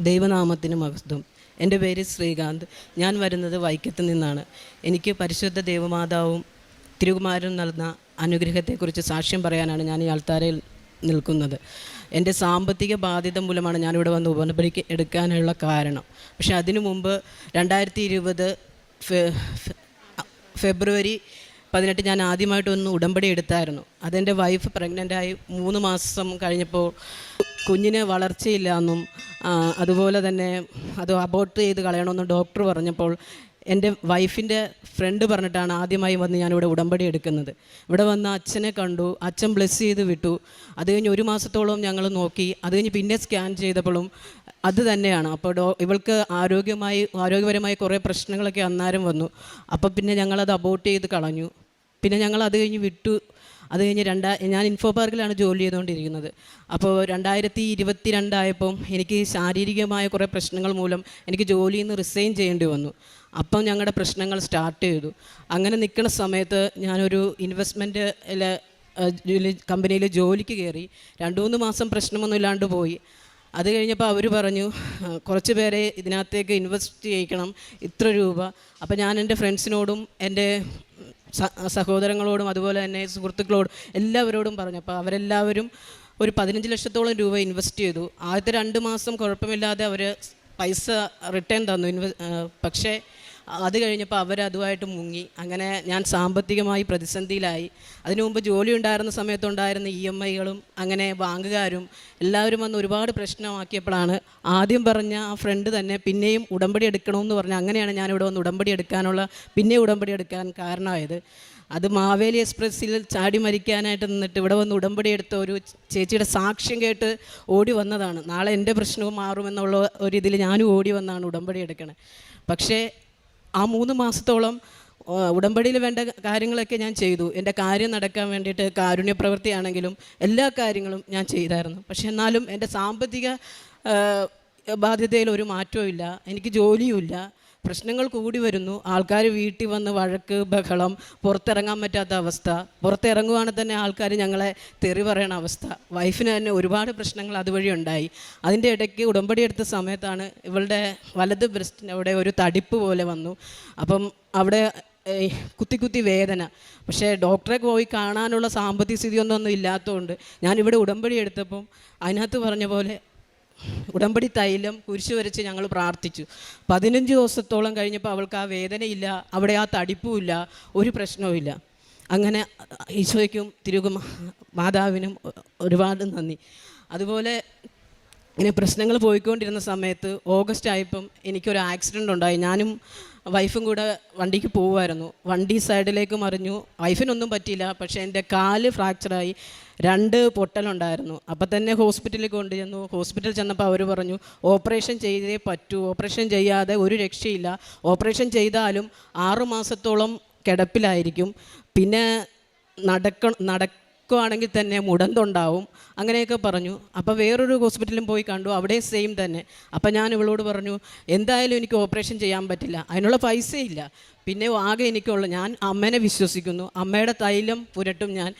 ദൈവനാമത്തിന് മഹത്വം. എൻ്റെ പേര് ശ്രീകാന്ത്. ഞാൻ വരുന്നത് വൈക്കത്ത് നിന്നാണ്. എനിക്ക് പരിശുദ്ധ ദേവമാതാവും തിരുകുമാരനും നൽകുന്ന അനുഗ്രഹത്തെക്കുറിച്ച് സാക്ഷ്യം പറയാനാണ് ഞാൻ ഈ ആൾത്താരയിൽ നിൽക്കുന്നത്. എൻ്റെ സാമ്പത്തിക ബാധ്യത മൂലമാണ് ഞാനിവിടെ വന്ന് ഉപനബലിക്ക് എടുക്കാനുള്ള കാരണം. പക്ഷേ അതിനു മുമ്പ് 2020 ഫെബ്രുവരി 18 ഞാൻ ആദ്യമായിട്ടൊന്ന് ഉടമ്പടി എടുത്തായിരുന്നു. അതെൻ്റെ വൈഫ് പ്രഗ്നൻ്റായി 3 മാസം കഴിഞ്ഞപ്പോൾ കുഞ്ഞിന് വളർച്ചയില്ലാന്നും അതുപോലെ തന്നെ അത് അബോർട്ട് ചെയ്ത് കളയണമെന്നും ഡോക്ടർ പറഞ്ഞപ്പോൾ എൻ്റെ വൈഫിൻ്റെ ഫ്രണ്ട് പറഞ്ഞിട്ടാണ് ആദ്യമായി വന്ന് ഞാനിവിടെ ഉടമ്പടി എടുക്കുന്നത്. ഇവിടെ വന്ന് അച്ഛനെ കണ്ടു. അച്ഛൻ ബ്ലെസ് ചെയ്ത് വിട്ടു. അത് കഴിഞ്ഞ് 1 മാസത്തോളം ഞങ്ങൾ നോക്കി. അത് കഴിഞ്ഞ് പിന്നെ സ്കാൻ ചെയ്തപ്പോഴും അത് തന്നെയാണ്. അപ്പോൾ ഇവൾക്ക് ആരോഗ്യപരമായി കുറേ പ്രശ്നങ്ങളൊക്കെ അന്നേരം വന്നു. അപ്പോൾ പിന്നെ ഞങ്ങളത് അബോർട്ട് ചെയ്ത് കളഞ്ഞു. പിന്നെ ഞങ്ങൾ അത് കഴിഞ്ഞ് വിട്ടു. അത് കഴിഞ്ഞ് ഞാൻ ഇൻഫോ പാർക്കിലാണ് ജോലി ചെയ്തുകൊണ്ടിരിക്കുന്നത്. അപ്പോൾ 2022 ആയപ്പം എനിക്ക് ശാരീരികമായ കുറേ പ്രശ്നങ്ങൾ മൂലം എനിക്ക് ജോലിയിൽ നിന്ന് റിസൈൻ ചെയ്യേണ്ടി വന്നു. അപ്പം ഞങ്ങളുടെ പ്രശ്നങ്ങൾ സ്റ്റാർട്ട് ചെയ്തു. അങ്ങനെ നിൽക്കുന്ന സമയത്ത് ഞാനൊരു ഇൻവെസ്റ്റ്മെൻറ്റ് കമ്പനിയിൽ ജോലിക്ക് കയറി. 2-3 മാസം പ്രശ്നമൊന്നും ഇല്ലാണ്ട് പോയി. അത് കഴിഞ്ഞപ്പോൾ അവർ പറഞ്ഞു കുറച്ച് പേരെ ഇതിനകത്തേക്ക് ഇൻവെസ്റ്റ് ചെയ്യിക്കണം, ഇത്ര രൂപ. അപ്പോൾ ഞാൻ എൻ്റെ ഫ്രണ്ട്സിനോടും എൻ്റെ സഹോദരങ്ങളോടും അതുപോലെ തന്നെ സുഹൃത്തുക്കളോടും എല്ലാവരോടും പറഞ്ഞു. അപ്പോൾ അവരെല്ലാവരും ഒരു 15 ലക്ഷത്തോളം രൂപ ഇൻവെസ്റ്റ് ചെയ്തു. ആദ്യത്തെ 2 മാസം കുഴപ്പമില്ലാതെ അവർ പൈസ റിട്ടേൺ തന്നു. പക്ഷേ അത് കഴിഞ്ഞപ്പോൾ അവരതുമായിട്ട് മുങ്ങി. അങ്ങനെ ഞാൻ സാമ്പത്തികമായി പ്രതിസന്ധിയിലായി. അതിനു മുമ്പ് ജോലി ഉണ്ടായിരുന്ന സമയത്തുണ്ടായിരുന്ന EMIകളും അങ്ങനെ ബാങ്കുകാരും എല്ലാവരും വന്ന് ഒരുപാട് പ്രശ്നമാക്കിയപ്പോഴാണ് ആദ്യം പറഞ്ഞ ആ ഫ്രണ്ട് തന്നെ പിന്നെയും ഉടമ്പടി എടുക്കണമെന്ന് പറഞ്ഞു. അങ്ങനെയാണ് ഞാനിവിടെ വന്ന് ഉടമ്പടി എടുക്കാൻ കാരണമായത്. അത് മാവേലി എക്സ്പ്രസ്സിൽ ചാടി മരിക്കാനായിട്ട് നിന്നിട്ട് ഇവിടെ വന്ന് ഉടമ്പടി എടുത്ത ഒരു ചേച്ചിയുടെ സാക്ഷ്യം കേട്ട് ഓടി വന്നതാണ്. നാളെ എൻ്റെ പ്രശ്നവും മാറുമെന്നുള്ള ഒരിതിൽ ഞാനും ഓടി വന്നാണ് ഉടമ്പടി എടുക്കണേ. പക്ഷേ ആ 3 മാസത്തോളം ഉടമ്പടിയിൽ വേണ്ട കാര്യങ്ങളൊക്കെ ഞാൻ ചെയ്തു. എൻ്റെ കാര്യം നടക്കാൻ വേണ്ടിയിട്ട് കാരുണ്യ പ്രവൃത്തിയാണെങ്കിലും എല്ലാ കാര്യങ്ങളും ഞാൻ ചെയ്തായിരുന്നു. പക്ഷെ എന്നാലും എൻ്റെ സാമ്പത്തിക ബാധ്യതയിൽ ഒരു മാറ്റവും ഇല്ല. എനിക്ക് ജോലിയുമില്ല. പ്രശ്നങ്ങൾ കൂടി വരുന്നു. ആൾക്കാർ വീട്ടിൽ വന്ന് വഴക്ക്, ബഹളം, പുറത്തിറങ്ങാൻ പറ്റാത്ത അവസ്ഥ. പുറത്തിറങ്ങുവാണെങ്കിൽ തന്നെ ആൾക്കാർ ഞങ്ങളെ തെറി പറയണ അവസ്ഥ. വൈഫിന് തന്നെ ഒരുപാട് പ്രശ്നങ്ങൾ അതുവഴി ഉണ്ടായി. അതിൻ്റെ ഇടയ്ക്ക് ഉടമ്പടി എടുത്ത സമയത്താണ് ഇവളുടെ വലത് ബ്രസ്റ്റിന് അവിടെ ഒരു തടിപ്പ് പോലെ വന്നു. അപ്പം അവിടെ കുത്തി വേദന. പക്ഷേ ഡോക്ടറെ പോയി കാണാനുള്ള സാമ്പത്തിക സ്ഥിതിയൊന്നും ഇല്ലാത്തതുകൊണ്ട് ഞാനിവിടെ ഉടമ്പടി എടുത്തപ്പം അതിനകത്ത് പറഞ്ഞ പോലെ ഉടമ്പടി തൈലം കുരിശ് വരച്ച് ഞങ്ങൾ പ്രാർത്ഥിച്ചു. 15 ദിവസത്തോളം കഴിഞ്ഞപ്പോൾ അവൾക്ക് ആ വേദനയില്ല, അവിടെ ആ തടിപ്പുമില്ല, ഒരു പ്രശ്നവുമില്ല. അങ്ങനെ ഈശോയ്ക്കും മാതാവിനും ഒരുപാട് നന്ദി. അതുപോലെ ഇങ്ങനെ പ്രശ്നങ്ങൾ പോയിക്കൊണ്ടിരുന്ന സമയത്ത് ഓഗസ്റ്റ് ആയപ്പം എനിക്കൊരു ആക്സിഡൻ്റ് ഉണ്ടായി. ഞാനും വൈഫും കൂടെ വണ്ടിക്ക് പോവുമായിരുന്നു. വണ്ടി സൈഡിലേക്ക് മറിഞ്ഞു. വൈഫിനൊന്നും പറ്റിയില്ല. പക്ഷേ എൻ്റെ കാല് ഫ്രാക്ചറായി, 2 പൊട്ടലുണ്ടായിരുന്നു. അപ്പം തന്നെ ഹോസ്പിറ്റലിൽ കൊണ്ടുചെന്നു. ഹോസ്പിറ്റലിൽ ചെന്നപ്പോൾ അവർ പറഞ്ഞു ഓപ്പറേഷൻ ചെയ്തേ പറ്റൂ, ഓപ്പറേഷൻ ചെയ്യാതെ ഒരു രക്ഷയില്ല, ഓപ്പറേഷൻ ചെയ്താലും 6 മാസത്തോളം കിടപ്പിലായിരിക്കും, പിന്നെ നടക്കുവാണെങ്കിൽ തന്നെ മുടന്തുണ്ടാവും, അങ്ങനെയൊക്കെ പറഞ്ഞു. അപ്പോൾ വേറൊരു ഹോസ്പിറ്റലിലും പോയി കണ്ടു. അവിടെ സെയിം തന്നെ. അപ്പോൾ ഞാൻ ഇവളോട് പറഞ്ഞു എന്തായാലും എനിക്ക് ഓപ്പറേഷൻ ചെയ്യാൻ പറ്റില്ല, അതിനുള്ള പൈസയില്ല, പിന്നെ ആകെ എനിക്കുള്ള ഞാൻ അമ്മേനെ വിശ്വസിക്കുന്നു, അമ്മയുടെ തൈലം പുരട്ടും ഞാൻ,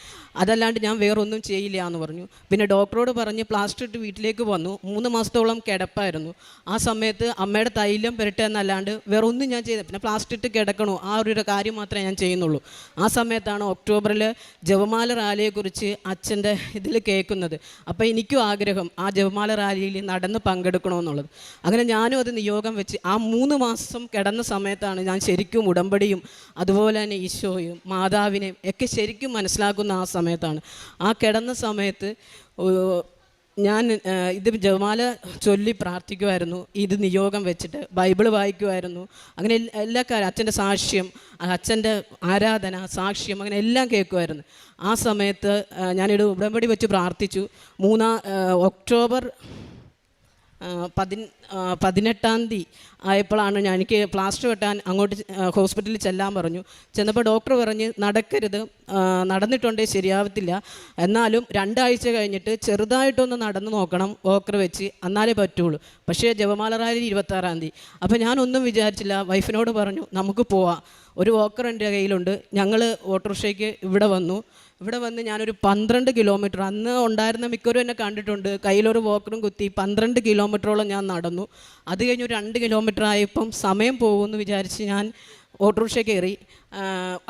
അതല്ലാണ്ട് ഞാൻ വേറൊന്നും ചെയ്യില്ല എന്ന് പറഞ്ഞു. പിന്നെ ഡോക്ടറോട് പറഞ്ഞ് പ്ലാസ്റ്റർ ഇട്ട് വീട്ടിലേക്ക് വന്നു. 3 മാസത്തോളം കിടപ്പായിരുന്നു. ആ സമയത്ത് അമ്മയുടെ തൈലം പുരട്ടുക എന്നല്ലാണ്ട് വേറൊന്നും ഞാൻ ചെയ്തില്ല. പിന്നെ പ്ലാസ്റ്റർ ഇട്ട് കിടക്കണോ, ആ ഒരു കാര്യം മാത്രമേ ഞാൻ ചെയ്യുന്നുള്ളൂ. ആ സമയത്താണ് ഒക്ടോബറിൽ ജപമാല റാലിയെക്കുറിച്ച് അച്ഛൻ്റെ ഇതിൽ കേൾക്കുന്നത്. അപ്പോൾ എനിക്കും ആഗ്രഹം ആ ജപമാല റാലിയിൽ നടന്ന് പങ്കെടുക്കണമെന്നുള്ളത്. അങ്ങനെ ഞാനും അത് നിയോഗം വെച്ച് ആ 3 മാസം കിടന്ന സമയത്താണ് ഞാൻ ശരിക്കും ഉടമ്പടിയും അതുപോലെ തന്നെ ഈശോയും മാതാവിനെയും ഒക്കെ ശരിക്കും മനസ്സിലാക്കുന്ന ആ സമയത്താണ്. ആ കിടന്ന സമയത്ത് ഞാൻ ഇത് ജപമാല ചൊല്ലി പ്രാർത്ഥിക്കുമായിരുന്നു. ഇത് നിയോഗം വെച്ചിട്ട് ബൈബിൾ വായിക്കുമായിരുന്നു. അങ്ങനെ എല്ലാ കാര്യം, അച്ഛൻ്റെ സാക്ഷ്യം, അച്ഛൻ്റെ ആരാധന, സാക്ഷ്യം, അങ്ങനെ എല്ലാം കേൾക്കുമായിരുന്നു. ആ സമയത്ത് ഞാനിത് ഉടമ്പടി വെച്ച് പ്രാർത്ഥിച്ചു. ഒക്ടോബർ 18-ാം തീയതി ആയപ്പോഴാണ് എനിക്ക് പ്ലാസ്റ്റർ വെട്ടാൻ അങ്ങോട്ട് ഹോസ്പിറ്റലിൽ ചെല്ലാൻ പറഞ്ഞു. ചെന്നപ്പോൾ ഡോക്ടർ പറഞ്ഞ് നടക്കരുത്, നടന്നിട്ടുണ്ടേ ശരിയാവത്തില്ല, എന്നാലും 2 ആഴ്ച കഴിഞ്ഞിട്ട് ചെറുതായിട്ടൊന്ന് നടന്നു നോക്കണം വോക്കർ വെച്ച്, എന്നാലേ പറ്റുള്ളൂ. പക്ഷേ ജപമാല റാലി 26-ാം തീയതി. അപ്പോൾ ഞാനൊന്നും വിചാരിച്ചില്ല. വൈഫിനോട് പറഞ്ഞു നമുക്ക് പോവാം, ഒരു വോക്കർ എൻ്റെ കയ്യിലുണ്ട്. ഞങ്ങൾ ഓട്ടോറിക്ഷയ്ക്ക് ഇവിടെ വന്നു. ഇവിടെ വന്ന് ഞാനൊരു 12 കിലോമീറ്റർ, അന്ന് ഉണ്ടായിരുന്ന മിക്കവരും എന്നെ കണ്ടിട്ടുണ്ട്, കയ്യിലൊരു വോക്കറും കുത്തി 12 കിലോമീറ്ററോളം ഞാൻ നടന്നു. അത് കഴിഞ്ഞ് ഒരു 2 കിലോമീറ്റർ ആയപ്പം സമയം പോകുമെന്ന് വിചാരിച്ച് ഞാൻ ഓട്ടോറിക്ഷ കയറി.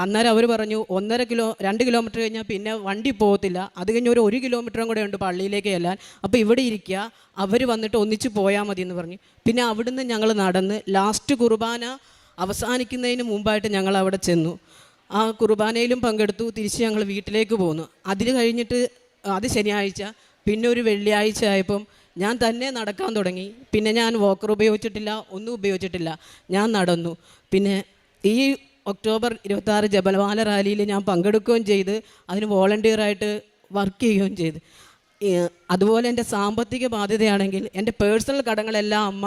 അന്നേരം അവർ പറഞ്ഞു 2 കിലോമീറ്റർ കഴിഞ്ഞാൽ പിന്നെ വണ്ടി പോകത്തില്ല, അത് കഴിഞ്ഞ് ഒരു 1 കിലോമീറ്ററും കൂടെ ഉണ്ട് പള്ളിയിലേക്ക് ചെല്ലാൻ, അപ്പോൾ ഇവിടെ ഇരിക്കുക, അവർ വന്നിട്ട് ഒന്നിച്ച് പോയാൽ മതി എന്ന് പറഞ്ഞു. പിന്നെ അവിടുന്ന് ഞങ്ങൾ നടന്ന് ലാസ്റ്റ് കുർബാന അവസാനിക്കുന്നതിന് മുമ്പായിട്ട് ഞങ്ങൾ അവിടെ ചെന്നു. ആ കുർബാനയിലും പങ്കെടുത്തു. തിരിച്ച് ഞങ്ങൾ വീട്ടിലേക്ക് പോന്നു. അതിൽ കഴിഞ്ഞിട്ട് അത് ശനിയാഴ്ച, പിന്നെ ഒരു വെള്ളിയാഴ്ച ആയപ്പം ഞാൻ തന്നെ നടക്കാൻ തുടങ്ങി. പിന്നെ ഞാൻ വോക്കർ ഉപയോഗിച്ചിട്ടില്ല, ഒന്നും ഉപയോഗിച്ചിട്ടില്ല, ഞാൻ നടന്നു. പിന്നെ ഈ ഒക്ടോബർ 26 ജപമാല റാലിയിൽ ഞാൻ പങ്കെടുക്കുകയും ചെയ്ത് അതിന് വോളണ്ടിയറായിട്ട് വർക്ക് ചെയ്യുകയും ചെയ്ത്. അതുപോലെ എൻ്റെ സാമ്പത്തിക ബാധ്യതയാണെങ്കിൽ എൻ്റെ പേഴ്സണൽ കടങ്ങളെല്ലാം അമ്മ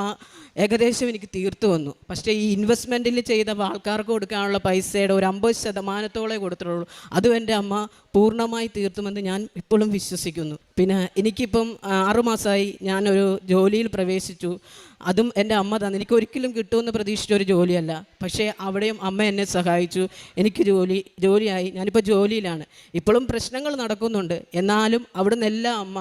ഏകദേശം എനിക്ക് തീർത്തു വന്നു. പക്ഷേ ഈ ഇൻവെസ്റ്റ്മെൻറ്റിൽ ചെയ്ത ആൾക്കാർക്ക് കൊടുക്കാനുള്ള പൈസയുടെ ഒരു 50% കൊടുത്തിട്ടുള്ളൂ. അതും എൻ്റെ അമ്മ പൂർണ്ണമായി തീർത്തുമെന്ന് ഞാൻ ഇപ്പോഴും വിശ്വസിക്കുന്നു. പിന്നെ എനിക്കിപ്പം 6 മാസമായി ഞാനൊരു ജോലിയിൽ പ്രവേശിച്ചു. അതും എൻ്റെ അമ്മ തന്നെ, എനിക്ക് ഒരിക്കലും കിട്ടുമെന്ന് പ്രതീക്ഷിച്ചൊരു ജോലിയല്ല. പക്ഷേ അവിടെയും അമ്മ എന്നെ സഹായിച്ചു. എനിക്ക് ജോലിയായി. ഞാനിപ്പോൾ ജോലിയിലാണ്. ഇപ്പോഴും പ്രശ്നങ്ങൾ നടക്കുന്നുണ്ട്, എന്നാലും അവിടെ നിന്നെല്ലാം അമ്മ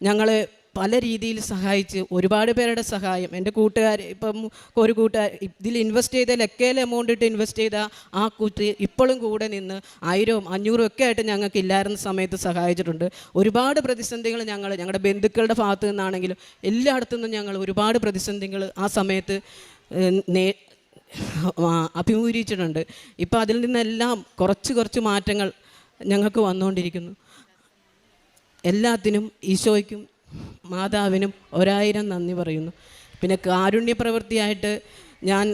ഞങ്ങളെ പല രീതിയിൽ സഹായിച്ച്, ഒരുപാട് പേരുടെ സഹായം. എൻ്റെ കൂട്ടുകാർ, ഇപ്പം ഒരു കൂട്ടുകാർ ഇതിൽ ഇൻവെസ്റ്റ് ചെയ്ത ലക്കേൽ എമൗണ്ട് ഇട്ട് ഇൻവെസ്റ്റ് ചെയ്ത ആ കൂട്ടി ഇപ്പോഴും കൂടെ നിന്ന് 1000, 500 ഒക്കെ ആയിട്ട് ഞങ്ങൾക്ക് ഇല്ലായിരുന്ന സമയത്ത് സഹായിച്ചിട്ടുണ്ട്. ഒരുപാട് പ്രതിസന്ധികൾ ഞങ്ങളുടെ ബന്ധുക്കളുടെ ഭാഗത്തു നിന്നാണെങ്കിലും എല്ലായിടത്തു നിന്നും ഞങ്ങൾ ഒരുപാട് പ്രതിസന്ധികൾ ആ സമയത്ത് അഭിമുഖീകരിച്ചിട്ടുണ്ട്. ഇപ്പോൾ അതിൽ നിന്നെല്ലാം കുറച്ച് മാറ്റങ്ങൾ ഞങ്ങൾക്ക് വന്നുകൊണ്ടിരിക്കുന്നു. എല്ലാത്തിനും ഈശോയ്ക്കും മാതാവിനും 1000 നന്ദി പറയുന്നു. പിന്നെ കാരുണ്യ പ്രവൃത്തിയായിട്ട് ഞാൻ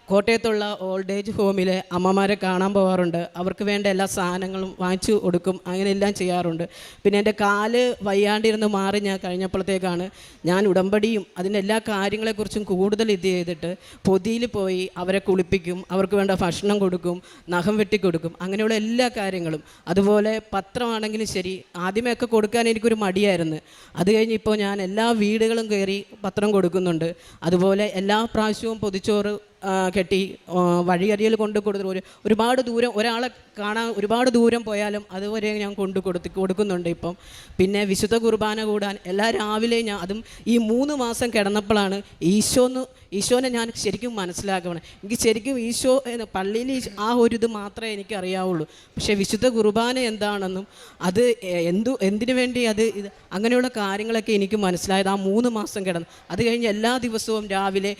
കോട്ടയത്തുള്ള ഓൾഡ് ഏജ് ഹോമിലെ അമ്മമാരെ കാണാൻ പോകാറുണ്ട്. അവർക്ക് വേണ്ട എല്ലാ സാധനങ്ങളും വാങ്ങിച്ചു കൊടുക്കും, അങ്ങനെ എല്ലാം ചെയ്യാറുണ്ട്. പിന്നെ എൻ്റെ കാല് വയ്യാണ്ടിരുന്ന് മാറി ഞാൻ കഴിഞ്ഞപ്പോഴത്തേക്കാണ് ഞാൻ ഉടമ്പടിയും അതിൻ്റെ എല്ലാ കാര്യങ്ങളെക്കുറിച്ചും കൂടുതൽ ഇത് ചെയ്തിട്ട് പൊതിയിൽ പോയി അവരെ കുളിപ്പിക്കും, അവർക്ക് വേണ്ട ഭക്ഷണം കൊടുക്കും, നഖം വെട്ടിക്കൊടുക്കും, അങ്ങനെയുള്ള എല്ലാ കാര്യങ്ങളും. അതുപോലെ പത്രമാണെങ്കിലും ശരി, ആദ്യമൊക്കെ കൊടുക്കാൻ എനിക്കൊരു മടിയായിരുന്നു. അത് കഴിഞ്ഞ് ഇപ്പോൾ ഞാൻ എല്ലാ വീടുകളും കയറി പത്രം കൊടുക്കുന്നുണ്ട്. അതുപോലെ എല്ലാ പ്രാവശ്യവും പൊതിച്ചോറ് കെട്ടി വഴിയരിയിൽ കൊടുത്തിട്ട് ഒരുപാട് ദൂരം ഒരാളെ കാണാൻ ഒരുപാട് ദൂരം പോയാലും അതുവരെ ഞാൻ കൊടുക്കുന്നുണ്ട് ഇപ്പം. പിന്നെ വിശുദ്ധ കുർബാന കൂടാൻ എല്ലാ രാവിലെയും ഞാൻ, അതും ഈ 3 മാസം കിടന്നപ്പോഴാണ് ഈശോനെ ഞാൻ ശരിക്കും മനസ്സിലാക്കണം. എനിക്ക് ശരിക്കും ഈശോ പള്ളിയിൽ ആ ഒരു ഇത് മാത്രമേ എനിക്ക് അറിയാവുള്ളൂ. പക്ഷേ വിശുദ്ധ കുർബാന എന്താണെന്നും അത് എന്തിനു വേണ്ടി ഇത് അങ്ങനെയുള്ള കാര്യങ്ങളൊക്കെ എനിക്ക് മനസ്സിലായത് ആ 3 മാസം കിടന്നു. അത് കഴിഞ്ഞ് എല്ലാ ദിവസവും രാവിലെ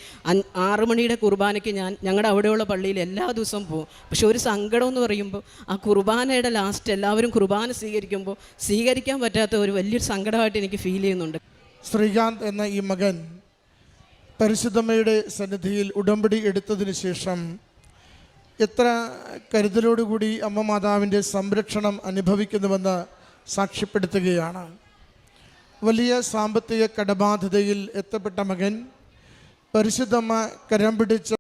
6 മണിയുടെ കുർബാനയ്ക്ക് ഞങ്ങളുടെ അവിടെയുള്ള പള്ളിയിൽ എല്ലാ ദിവസവും പോകും. പക്ഷെ ഒരു സങ്കടം എന്ന് പറയുമ്പോൾ ആ കുർബാനയുടെ ലാസ്റ്റ് എല്ലാവരും കുർബാന സ്വീകരിക്കാൻ പറ്റാത്ത ഒരു വലിയൊരു സങ്കടമായിട്ട് എനിക്ക് ഫീൽ ചെയ്യുന്നുണ്ട്. ശ്രീകാന്ത് എന്ന ഈ മകൻ പരിശുദ്ധമ്മയുടെ സന്നിധിയിൽ ഉടമ്പടി എടുത്തതിന് ശേഷം എത്ര കരുതലോടുകൂടി അമ്മ മാതാവിൻ്റെ സംരക്ഷണം അനുഭവിക്കുന്നുവെന്ന് സാക്ഷ്യപ്പെടുത്തുകയാണ്. വലിയ സാമ്പത്തിക കടബാധ്യതയിൽ എത്തപ്പെട്ട മകൻ പരിശുദ്ധമ്മ കരം പിടിച്ച